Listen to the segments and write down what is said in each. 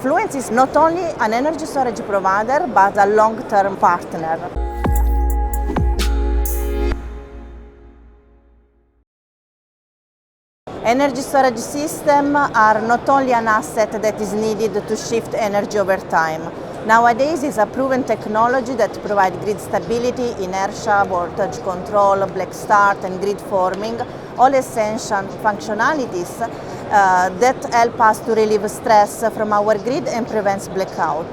Fluence is not only an energy storage provider, but a long-term partner. Energy storage systems are not only an asset that is needed to shift energy over time. Nowadays, it's a proven technology that provides grid stability, inertia, voltage control, black start, and grid forming, all essential functionalities that help us to relieve stress from our grid and prevents blackout.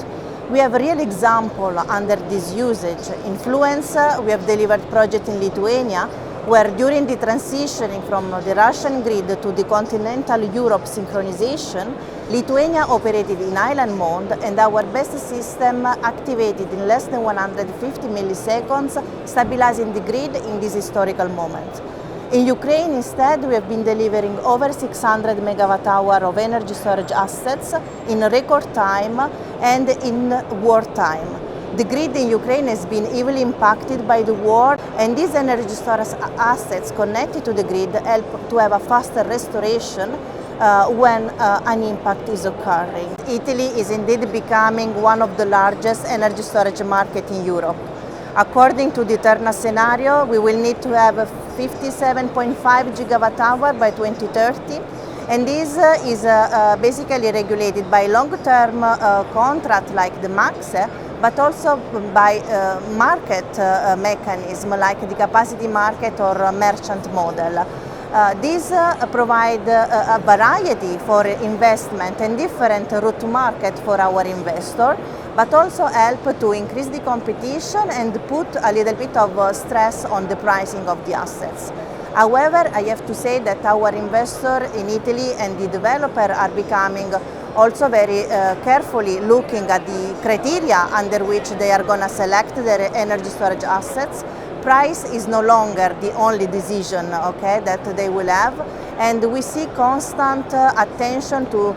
We have a real example under this usage. In Fluence, we have delivered project in Lithuania, where during the transitioning from the Russian grid to the continental Europe synchronization, Lithuania operated in island mode and our best system activated in less than 150 milliseconds, stabilizing the grid in this historical moment. In Ukraine, instead, we have been delivering over 600 megawatt-hour of energy storage assets in record time and in wartime. The grid in Ukraine has been heavily impacted by the war, and these energy storage assets connected to the grid help to have a faster restoration when an impact is occurring. Italy is indeed becoming one of the largest energy storage markets in Europe. According to the Terna scenario, we will need to have 57.5 gigawatt-hour by 2030, and this is basically regulated by long-term contract like the MACSE, but also by market mechanism like the capacity market or merchant model. These provide a variety for investment and different route to market for our investor, but also help to increase the competition and put a little bit of stress on the pricing of the assets. However, I have to say that our investor in Italy and the developer are becoming also very carefully looking at the criteria under which they are going to select their energy storage assets. Price is no longer the only decision, that they will have, and we see constant attention to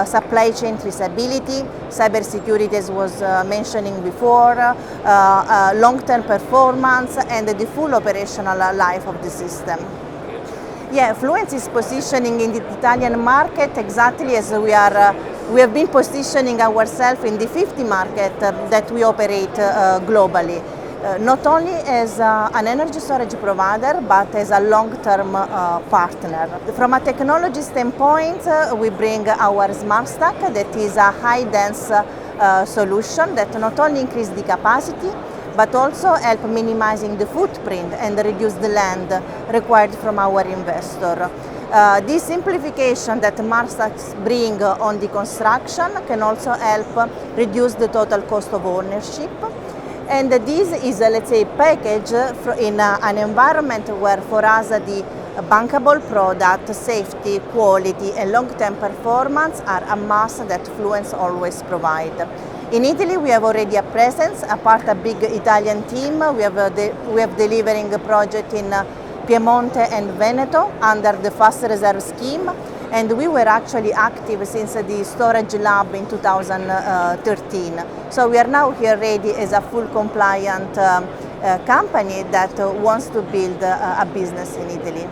supply chain traceability, cybersecurity as was mentioning before, long-term performance, and the full operational life of the system. Yeah, Fluence is positioning in the Italian market exactly as we have been positioning ourselves in the 50 market that we operate globally. Not only as an energy storage provider, but as a long-term partner. From a technology standpoint, we bring our Smart Stack, that is a high-dense solution that not only increases the capacity, but also help minimizing the footprint and reduce the land required from our investor. This simplification that Smart Stacks bring on the construction can also help reduce the total cost of ownership. And this is, let's say, package in an environment where for us the bankable product, safety, quality and long-term performance are a must that Fluence always provide. In Italy we have already a presence, a big Italian team. We have delivering a project in Piemonte and Veneto under the Fast Reserve scheme, and we were actually active since the storage lab in 2013. So we are now here ready as a full compliant company that wants to build a business in Italy.